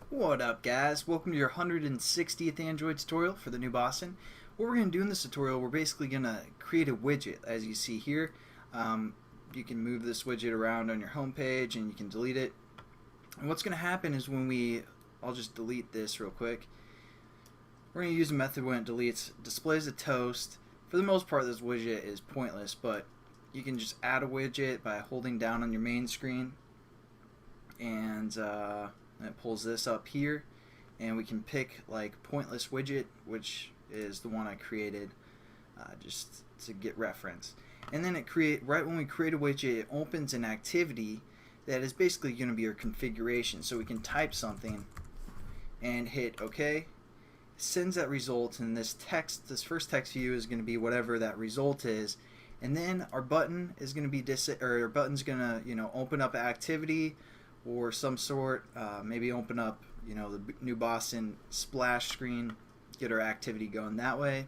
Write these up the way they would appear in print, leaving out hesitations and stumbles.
What up, guys? Welcome to your 160th Android tutorial for the new Boston. What we're going to do in this tutorial, we're basically going to create a widget, as you see here. You can move this widget around on your home page and you can delete it. And what's going to happen is I'll just delete this real quick. We're going to use a method when it deletes, displays a toast. For the most part, this widget is pointless, but you can just add a widget by holding down on your main screen, and it pulls this up here, and we can pick like pointless widget, which is the one I created just to get reference. And then right when we create a widget, it opens an activity that is basically going to be our configuration. So we can type something and hit OK. It sends that result, and this first text view is going to be whatever that result is. And then our button is going to be our button's going to open up an activity or some sort, maybe open up the new Boston splash screen, get our activity going that way.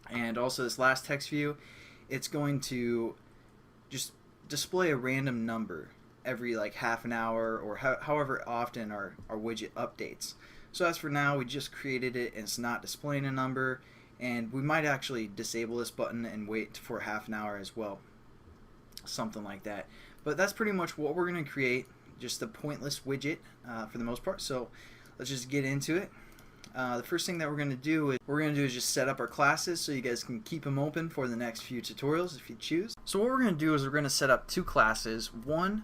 And also this last text view, it's going to just display a random number every like half an hour or however often our widget updates. So as for now, we just created it and it's not displaying a number, and we might actually disable this button and wait for half an hour as well, something like that. But that's pretty much what we're going to create, just a pointless widget for the most part. So let's just get into it. The first thing that we're going to do is just set up our classes so you guys can keep them open for the next few tutorials if you choose. So what we're going to do is we're going to set up two classes, one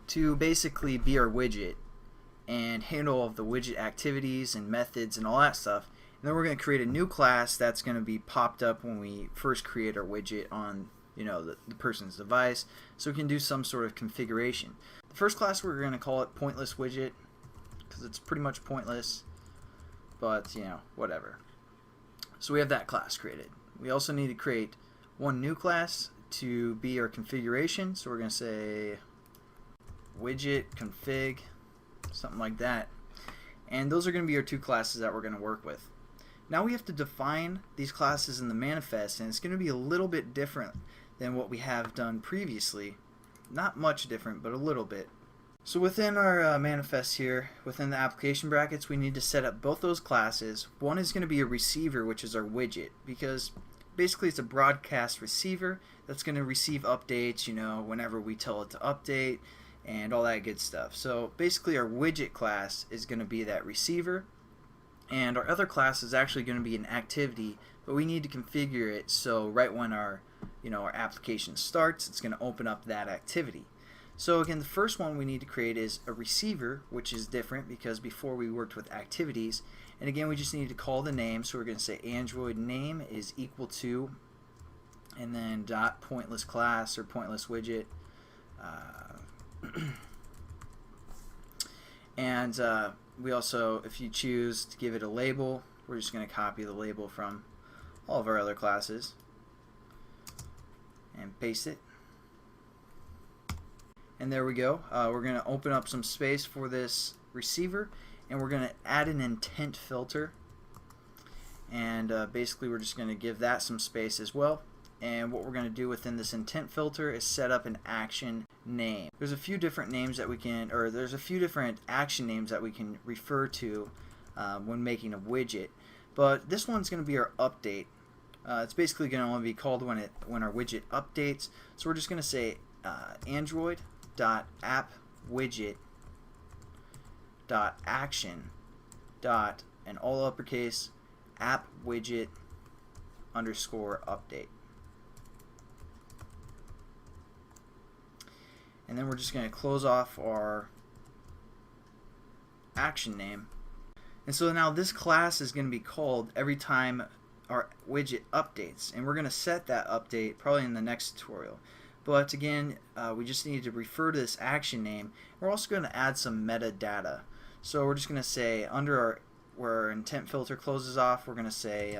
to basically be our widget and handle all of the widget activities and methods and all that stuff. And then we're going to create a new class that's going to be popped up when we first create our widget on the person's device, so we can do some sort of configuration. The first class, we're going to call it pointless widget because it's pretty much pointless, but whatever. So we have that class created. We also need to create one new class to be our configuration, so we're going to say widget config, something like that. And those are going to be our two classes that we're going to work with. Now we have to define these classes in the manifest, and it's going to be a little bit different than what we have done previously. Not much different, but a little bit. So within our manifest here, within the application brackets, we need to set up both those classes. One is going to be a receiver, which is our widget, because basically it's a broadcast receiver that's going to receive updates, whenever we tell it to update and all that good stuff. So basically our widget class is going to be that receiver, and our other class is actually going to be an activity, but we need to configure it so right when our application starts, it's going to open up that activity. So again, the first one we need to create is a receiver, which is different because before we worked with activities. And again, we just need to call the name, so we're going to say Android name is equal to, and then dot pointless class or pointless widget. And we also, if you choose to give it a label, we're just going to copy the label from all of our other classes and paste it. And there we go. We're going to open up some space for this receiver, and we're going to add an intent filter. And basically we're just going to give that some space as well. And what we're going to do within this intent filter is set up an action name. There's a few different names that there's a few different action names that we can refer to when making a widget. But this one's going to be our update. It's basically going to only be called when our widget updates. So we're just going to say Android.appWidget.action. And all uppercase appWidget underscore update. And then we're just going to close off our action name. And so now this class is going to be called every time our widget updates, and we're going to set that update probably in the next tutorial. But again, we just need to refer to this action name. We're also going to add some metadata. So we're just going to say under where our intent filter closes off, we're going to say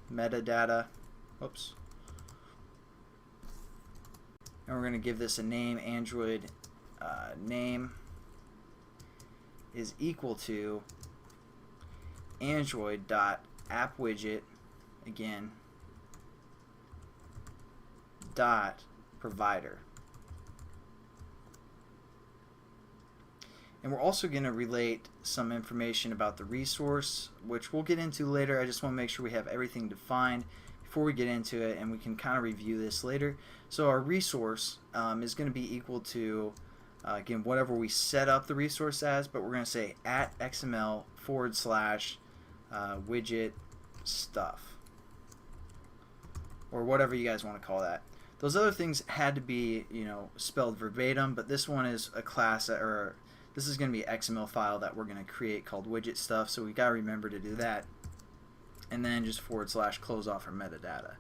metadata. Oops. And we're going to give this a name. Android name is equal to Android.appWidget, again, dot provider. And we're also going to relate some information about the resource, which we'll get into later. I just want to make sure we have everything defined before we get into it, and we can kind of review this later. So our resource is going to be equal to, again, whatever we set up the resource as, but we're going to say at XML / widget stuff, or whatever you guys want to call that. Those other things had to be, spelled verbatim, but this one is a class, or this is going to be an XML file that we're going to create called widget stuff, so we got to remember to do that. And then just / close off our metadata.